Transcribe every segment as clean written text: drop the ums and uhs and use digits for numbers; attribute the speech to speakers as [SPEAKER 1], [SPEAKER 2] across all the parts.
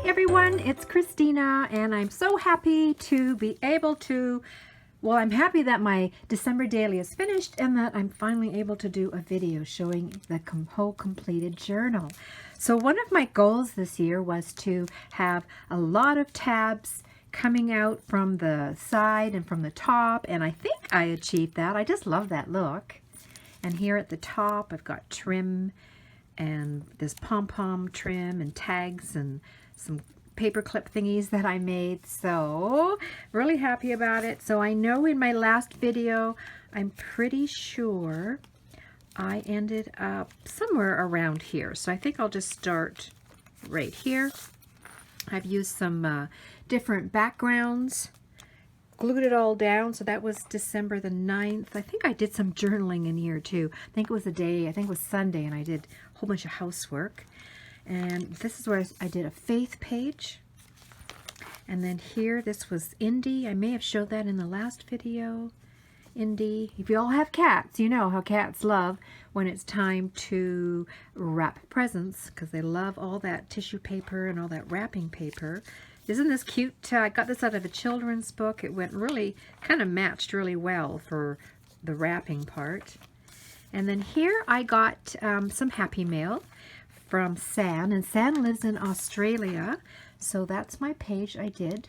[SPEAKER 1] everyone, it's Christina, and I'm so happy to be able to, well, I'm happy that my December daily is finished and that I'm finally able to do a video showing the whole completed journal. So one of my goals this year was to have a lot of tabs coming out from the side and from the top, and I think I achieved that. I just love that look. And here at the top I've got trim and this pom-pom trim and tags and some paper clip thingies that I made, so really happy about it. So I know in my last video, I'm pretty sure I ended up somewhere around here, so I think I'll just start right here. I've used some different backgrounds, glued it all down, so that was December the 9th. I think I did some journaling in here too. I think it was a day, I think it was Sunday, and I did a whole bunch of housework. And this is where I did a faith page. And then here, this was Indy. I may have showed that in the last video. Indy. If you all have cats, you know how cats love when it's time to wrap presents, because they love all that tissue paper and all that wrapping paper. Isn't this cute? I got this out of a children's book. It went really, kind of matched really well for the wrapping part. And then here I got some Happy Mail from San, and San lives in Australia, so that's my page I did.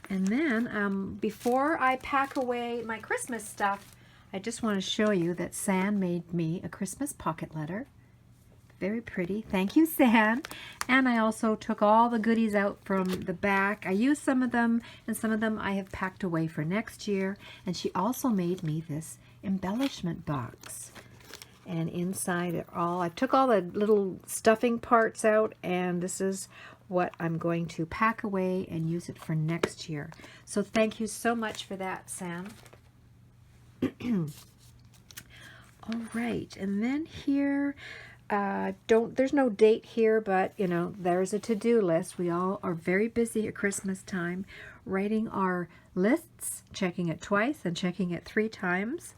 [SPEAKER 1] And then before I pack away my Christmas stuff, I just want to show you that San made me a Christmas pocket letter. Very pretty. Thank you, San. And I also took all the goodies out from the back. I used some of them, and some of them I have packed away for next year. And she also made me this embellishment box. And inside it all, I took all the little stuffing parts out, and this is what I'm going to pack away and use it for next year. So thank you so much for that, Sam. All right, and then here, there's no date here, but you know, there's a to-do list. We all are very busy at Christmas time, writing our lists, checking it twice and checking it 3 times.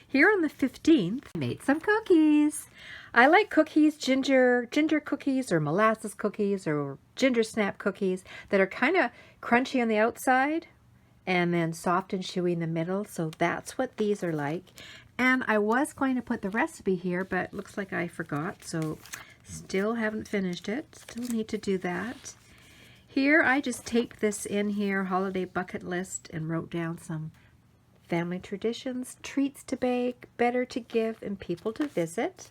[SPEAKER 1] Here on the 15th, I made some cookies. I like cookies, ginger cookies or molasses cookies or ginger snap cookies that are kind of crunchy on the outside and then soft and chewy in the middle. So that's what these are like. And I was going to put the recipe here, but looks like I forgot. So still haven't finished it. Still need to do that. Here I just taped this in here, holiday bucket list, and wrote down some family traditions, treats to bake, better to give, and people to visit.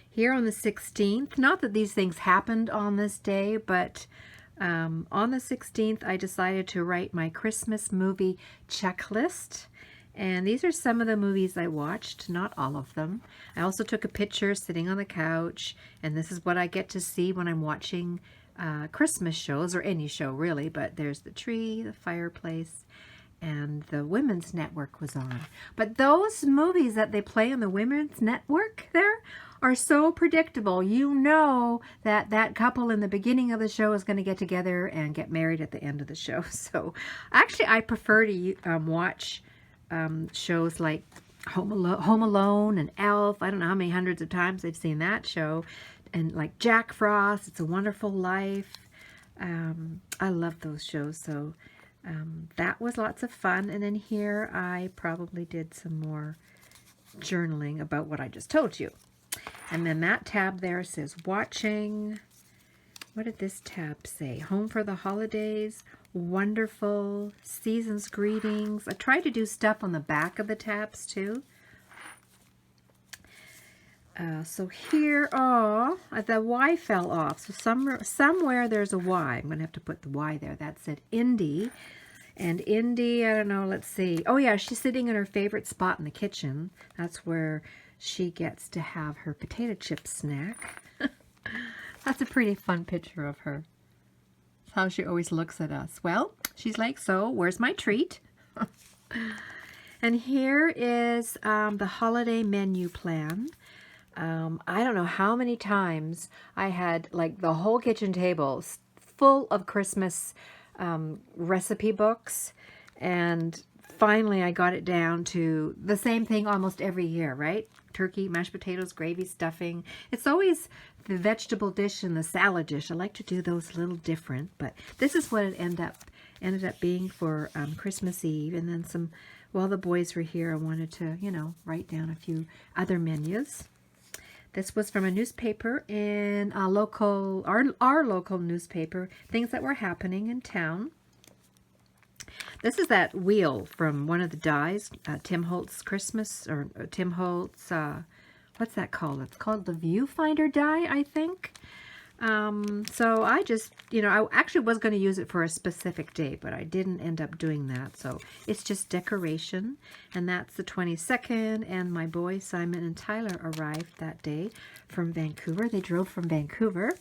[SPEAKER 1] Here on the 16th, not that these things happened on this day, but on the 16th, I decided to write my Christmas movie checklist. And these are some of the movies I watched, not all of them. I also took a picture sitting on the couch, and this is what I get to see when I'm watching Christmas shows, or any show really, but there's the tree, the fireplace, and the Women's Network was on. But those movies that they play on the Women's Network there are so predictable. You know that that couple in the beginning of the show is going to get together and get married at the end of the show. So actually I prefer to watch shows like Home Alone and Elf. I don't know how many hundreds of times I've seen that show. And like Jack Frost, It's a Wonderful Life. I love those shows. So that was lots of fun. And then here I probably did some more journaling about what I just told you. And then that tab there says watching. What did this tab say? Home for the holidays, wonderful, season's greetings. I tried to do stuff on the back of the tabs too. So here, the Y fell off. So somewhere there's a Y. I'm going to have to put the Y there. That said Indy. And Indy, I don't know, let's see. Oh yeah, she's sitting in her favorite spot in the kitchen. That's where she gets to have her potato chip snack. That's a pretty fun picture of her. That's how she always looks at us. Well, she's like, so where's my treat? And here is the holiday menu plan. I don't know how many times I had like the whole kitchen table full of Christmas recipe books and finally I got it down to the same thing almost every year, right? Turkey, mashed potatoes, gravy, stuffing. It's always the vegetable dish and the salad dish. I like to do those a little different, but this is what it ended up being for Christmas Eve. And then while the boys were here, I wanted to, you know, write down a few other menus. This was from a newspaper in our local newspaper, things that were happening in town. This is that wheel from one of the dies, Tim Holtz Christmas, or Tim Holtz, what's that called? It's called the Viewfinder die, I think. So I just, you know, I actually was going to use it for a specific day, but I didn't end up doing that. So it's just decoration, and that's the 22nd, and my boys, Simon and Tyler, arrived that day from Vancouver. They drove from Vancouver.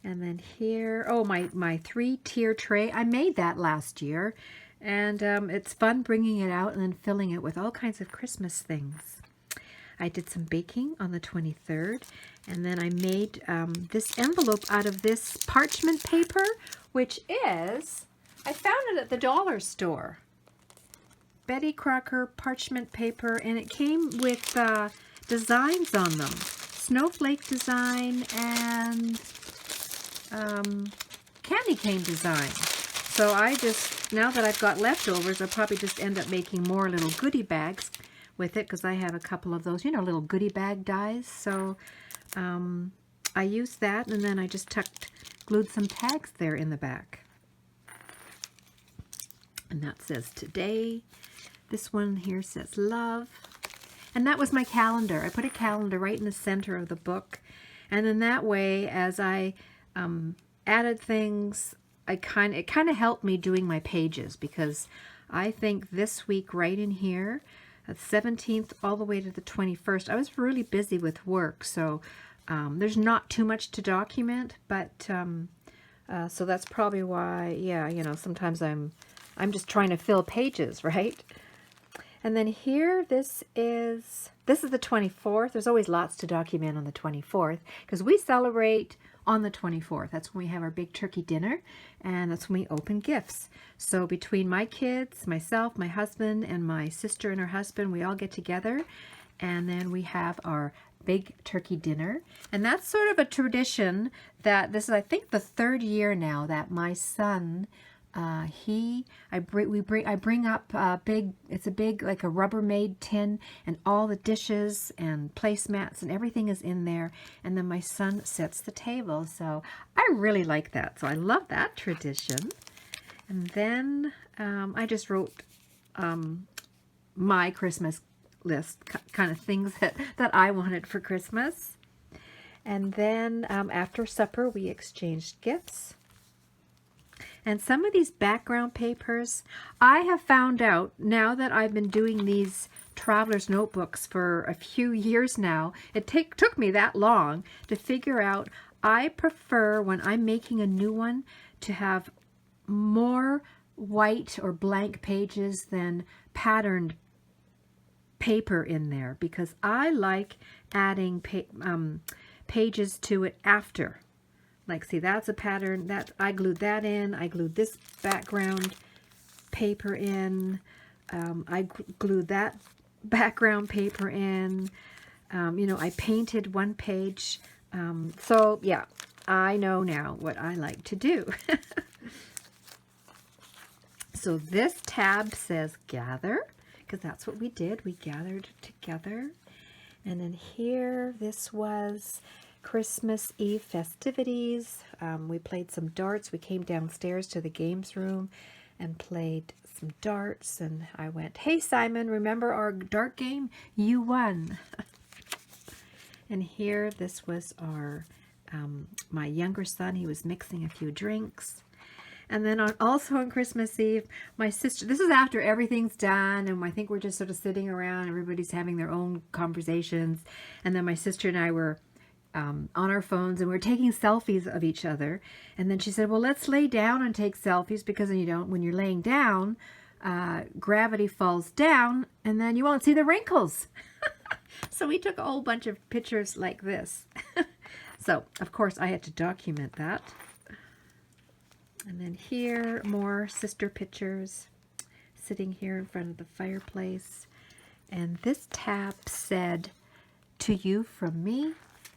[SPEAKER 1] And then here, oh, my 3-tier tray. I made that last year, and it's fun bringing it out and then filling it with all kinds of Christmas things. I did some baking on the 23rd, and then I made this envelope out of this parchment paper, which is, I found it at the dollar store. Betty Crocker parchment paper, and it came with designs on them. Snowflake design and candy cane design. So I just, now that I've got leftovers, I'll probably just end up making more little goodie bags with it, because I have a couple of those, you know, little goodie bag dies. So I used that, and then I just glued some tags there in the back. And that says today. This one here says love. And that was my calendar. I put a calendar right in the center of the book. And then that way, as I added things, it kind of helped me doing my pages, because I think this week right in here, the 17th all the way to the 21st, I was really busy with work, so there's not too much to document, but so that's probably why, yeah, you know, sometimes I'm just trying to fill pages, right? And then here, this is the 24th. There's always lots to document on the 24th, because we celebrate on the 24th. That's when we have our big turkey dinner, and that's when we open gifts. So between my kids, myself, my husband, and my sister and her husband, we all get together, and then we have our big turkey dinner. And that's sort of a tradition that this is, I think, the 3rd year now that my son, I bring up it's a big, like a Rubbermaid tin, and all the dishes and placemats and everything is in there, and then my son sets the table. So I really like that. So I love that tradition. And then I just wrote my Christmas list, kind of things that I wanted for Christmas. And then after supper, we exchanged gifts. And some of these background papers, I have found out now that I've been doing these traveler's notebooks for a few years now, it took me that long to figure out, I prefer when I'm making a new one to have more white or blank pages than patterned paper in there, because I like adding pages to it after. Like, see, that's a pattern that I glued that in. I glued this background paper in. I glued that background paper in. You know, I painted one page. So yeah, I know now what I like to do. So this tab says gather, because that's what we did. We gathered together. And then here, this was Christmas Eve festivities. We played some darts. We came downstairs to the games room and played some darts. And I went, "Hey, Simon, remember our dart game? You won." And here, this was our my younger son. He was mixing a few drinks. And then also on Christmas Eve, my sister, this is after everything's done, and I think we're just sort of sitting around, everybody's having their own conversations. And then my sister and I were on our phones, and we were taking selfies of each other. And then she said, "Well, let's lay down and take selfies, because when you're laying down, gravity falls down, and then you won't see the wrinkles." So we took a whole bunch of pictures like this. So, of course, I had to document that. And then here, more sister pictures. sitting here in front of the fireplace. And this tab said, "To you from me."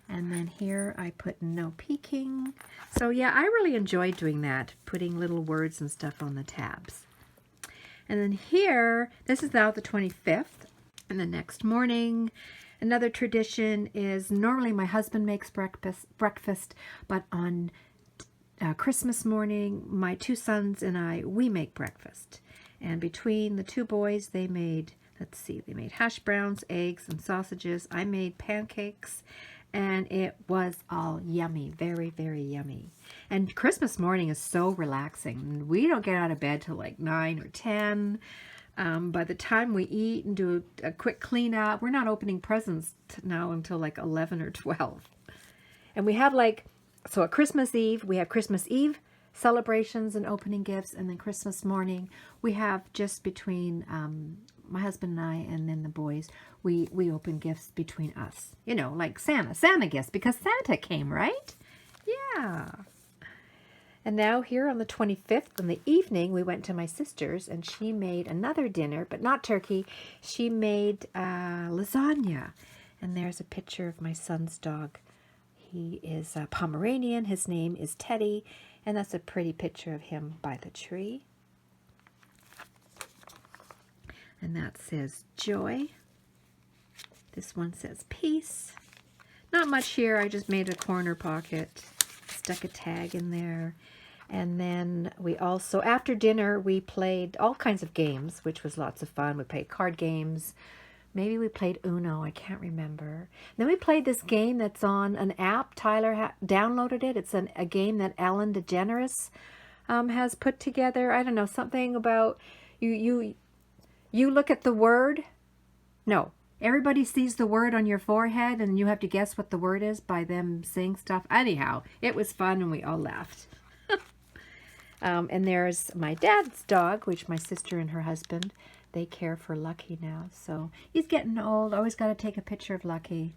[SPEAKER 1] And then here I put "no peeking." So yeah, I really enjoyed doing that, putting little words and stuff on the tabs. And then here, this is now the 25th. And the next morning, another tradition is normally my husband makes breakfast, but on Christmas morning, my two sons and I, we make breakfast. And between the two boys, they made, let's see, they made hash browns, eggs, and sausages. I made pancakes, and it was all yummy, very, very yummy. And Christmas morning is so relaxing. We don't get out of bed till like 9 or 10. By the time we eat and do a quick cleanup, we're not opening presents now until like 11 or 12. And we have like, so at Christmas Eve, we have Christmas Eve celebrations and opening gifts. And then Christmas morning, we have just between my husband and I and then the boys, we open gifts between us. You know, like Santa gifts, because Santa came, right? Yeah. And now here on the 25th in the evening, we went to my sister's and she made another dinner, but not turkey. She made lasagna. And there's a picture of my son's dog. He is a Pomeranian. His name is Teddy. And that's a pretty picture of him by the tree. And that says joy. This one says peace. Not much here. I just made a corner pocket. Stuck a tag in there. And then we also, after dinner, we played all kinds of games, which was lots of fun. We played card games. Maybe we played Uno. I can't remember. Then we played this game that's on an app. Tyler downloaded it. It's a game that Ellen DeGeneres has put together. I don't know, something about you look at the word. No. Everybody sees the word on your forehead and you have to guess what the word is by them saying stuff. Anyhow, it was fun and we all laughed. And there's my dad's dog, which my sister and her husband, they care for Lucky now. So he's getting old. Always got to take a picture of Lucky.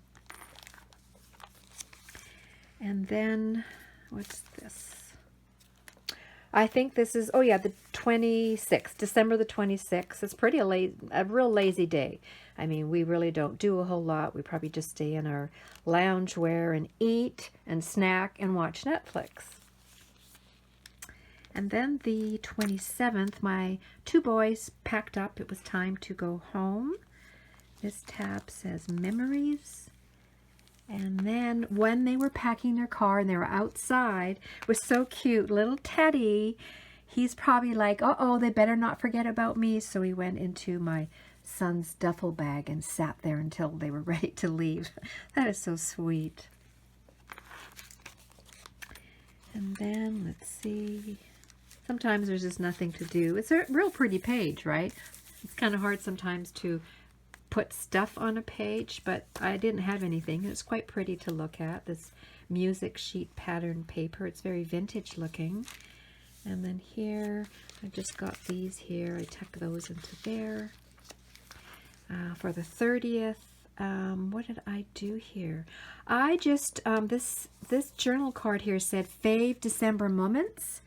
[SPEAKER 1] And then, what's this? I think this is, oh yeah, the 26th, December the 26th. It's pretty a real lazy day. I mean, we really don't do a whole lot. We probably just stay in our loungewear and eat and snack and watch Netflix. And then the 27th, my two boys packed up. It was time to go home. This tab says memories. And then when they were packing their car and they were outside, it was so cute. Little Teddy, he's probably like, uh-oh, they better not forget about me. So he went into my son's duffel bag and sat there until they were ready to leave. That is so sweet. And then, let's see. Sometimes there's just nothing to do. It's a real pretty page, right? It's kind of hard sometimes to put stuff on a page, but I didn't have anything. It's quite pretty to look at. This music sheet pattern paper. It's very vintage looking. And then here, I just got these here. I tuck those into there. For the 30th, what did I do here? I just, this journal card here said Fave December Moments.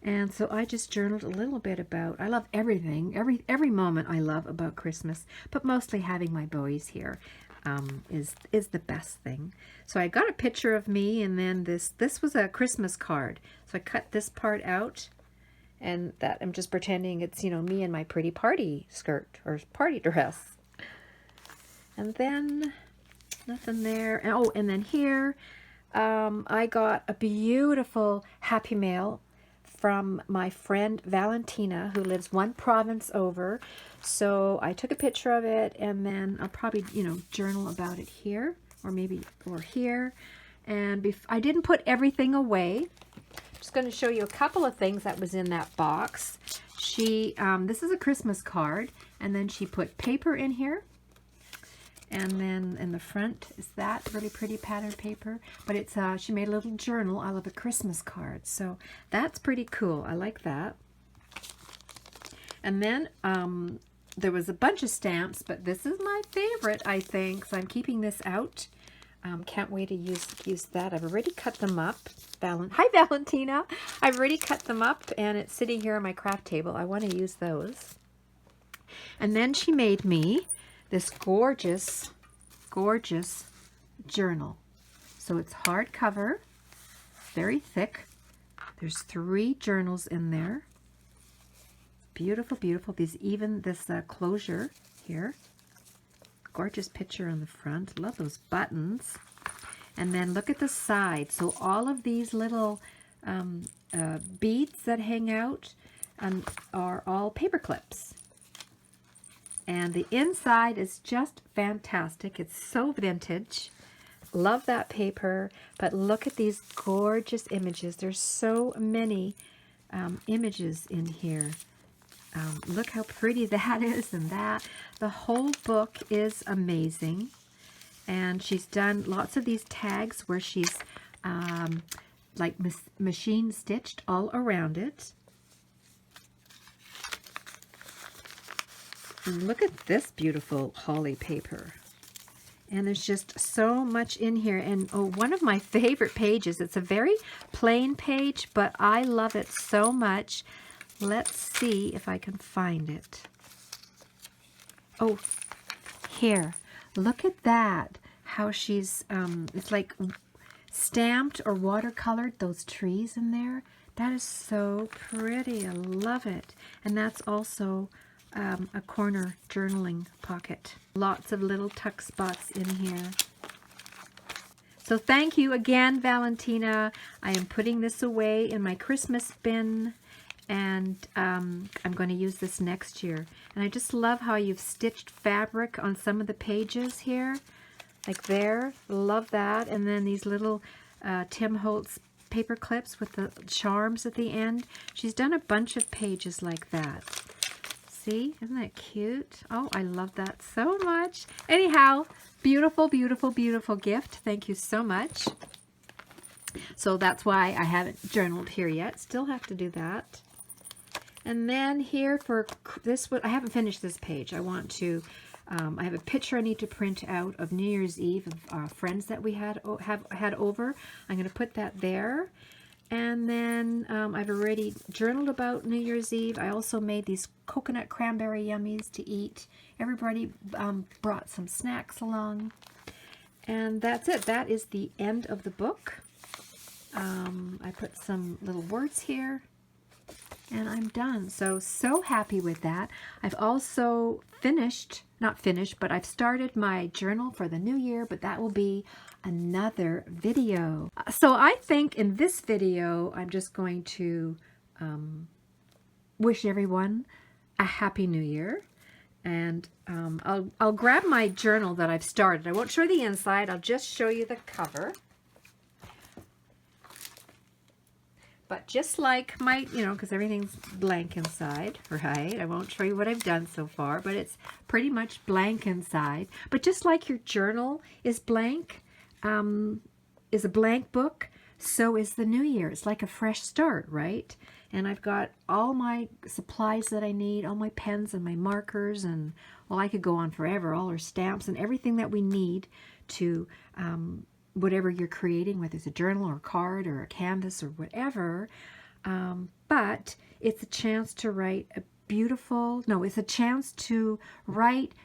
[SPEAKER 1] And so I just journaled a little bit about, I love everything, every moment I love about Christmas, but mostly having my boys here is the best thing. So I got a picture of me, and then this was a Christmas card. So I cut this part out, and that I'm just pretending it's, you know, me in my pretty party skirt or party dress. And then nothing there. And, oh, and then here I got a beautiful Happy Mail from my friend Valentina, who lives one province over. So I took a picture of it, and then I'll probably, you know, journal about it here, or maybe, or here. And I didn't put everything away. I'm just going to show you a couple of things that was in that box. She, this is a Christmas card, and then she put paper in here. And then in the front is that really pretty patterned paper. But it's she made a little journal out of a Christmas card. So that's pretty cool. I like that. And then there was a bunch of stamps, but this is my favorite, I think. So I'm keeping this out. Can't wait to use that. I've already cut them up. Hi, Valentina. I've already cut them up, and it's sitting here on my craft table. I want to use those. And then she made me this gorgeous, gorgeous journal. So it's hardcover, very thick. There's 3 journals in there. Beautiful, beautiful. Even this closure here. Gorgeous picture on the front. Love those buttons. And then look at the side. So all of these little beads that hang out are all paper clips. And the inside is just fantastic. It's so vintage. Love that paper. But look at these gorgeous images. There's so many images in here. Look how pretty that is and that. The whole book is amazing. And she's done lots of these tags where she's like machine stitched all around it. And look at this beautiful holly paper. And there's just so much in here. And oh, one of my favorite pages. It's a very plain page, but I love it so much. Let's see if I can find it. Oh, here. Look at that. How she's, it's like stamped or watercolored those trees in there. That is so pretty. I love it. And that's also a corner journaling pocket. Lots of little tuck spots in here. So thank you again, Valentina. I am putting this away in my Christmas bin, and I'm going to use this next year. And I just love how you've stitched fabric on some of the pages here, like there. Love that. And then these little Tim Holtz paper clips with the charms at the end. She's done a bunch of pages like that. See, isn't that cute? Oh, I love that so much. Anyhow, beautiful, beautiful, beautiful gift. Thank you so much. So that's why I haven't journaled here yet. Still have to do that. And then here for this, I haven't finished this page. I want to, I have a picture I need to print out of New Year's Eve of friends that we have had over. I'm going to put that there. And then I've already journaled about New Year's Eve. I also made these coconut cranberry yummies to eat. Everybody brought some snacks along. And that's it. That is the end of the book. I put some little words here. And I'm done. So happy with that. I've also not finished, but I've started my journal for the new year, but that will be another video. So I think in this video, I'm just going to wish everyone a happy new year. And I'll grab my journal that I've started. I won't show the inside. I'll just show you the cover. But just like my, because everything's blank inside, right? I won't show you what I've done so far, but it's pretty much blank inside. But just like your journal is blank, is a blank book, so is the new year. It's like a fresh start, right? And I've got all my supplies that I need, all my pens and my markers, and, well, I could go on forever, all our stamps and everything that we need to whatever you're creating, whether it's a journal or a card or a canvas or whatever. But it's a chance to write it's a chance to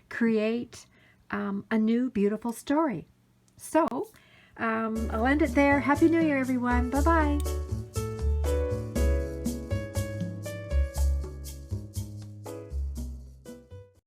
[SPEAKER 1] create a new beautiful story. So I'll end it there. Happy New Year, everyone. Bye-bye.